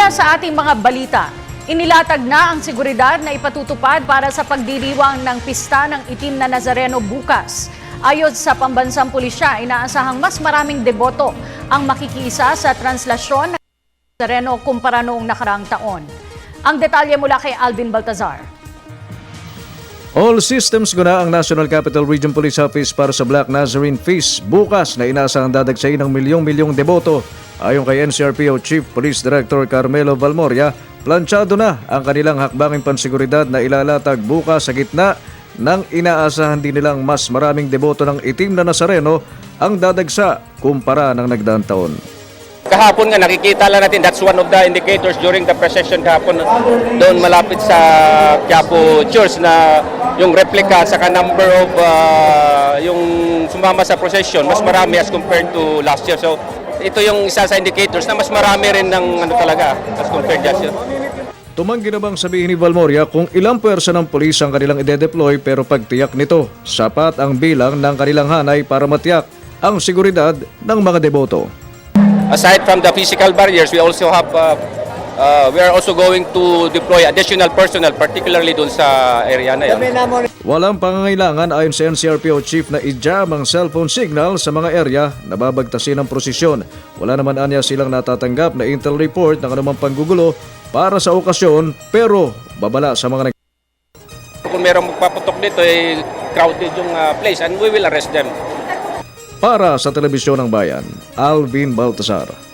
Una sa ating mga balita, inilatag na ang seguridad na ipatutupad para sa pagdiriwang ng pista ng Itim na Nazareno bukas. Ayon sa pambansang pulisya, inaasahang mas maraming deboto ang makikiisa sa translasyon ng Nazareno kumpara noong nakaraang taon. Ang detalye mula kay Alvin Baltazar. All systems go na ang National Capital Region Police Office para sa Black Nazarene Feast bukas na inaasahang dadagsayin ng milyong-milyong deboto. Ayon kay NCRPO Chief Police Director Carmelo Valmoria, planchado na ang kanilang hakbanging pansiguridad na ilalatag bukas sa gitna ng inaasahan din nilang mas maraming deboto ng Itim na Nazareno ang dadagsa kumpara ng nagdaang taon. Kahapon nga nakikita lang natin, that's one of the indicators during the procession kahapon doon malapit sa Quiapo Church na yung replica sa number of yung sumama sa procession mas marami as compared to last year. So ito yung isa sa indicators na mas marami rin ng talaga as compared last year. Tumanggi na bang sabihin ni Valmoria kung ilang puwersa ng pulis ang kanilang ide-deploy pero pagtiyak nito, sapat ang bilang ng kanilang hanay para matiyak ang seguridad ng mga deboto. Aside from the physical barriers, we also have we are also going to deploy additional personnel, particularly doon sa area na yan. Walang pangangailangan ayon sa NCRPO Chief na i-jam ang cellphone signal sa mga area na babagtasin ng prosesyon. Wala naman anya silang natatanggap na intel report ng anumang panggugulo para sa okasyon pero babala sa mga Kung merong magpaputok dito, crowded yung place and we will arrest them. Para sa Telebisyon ng Bayan, Alvin Baltazar.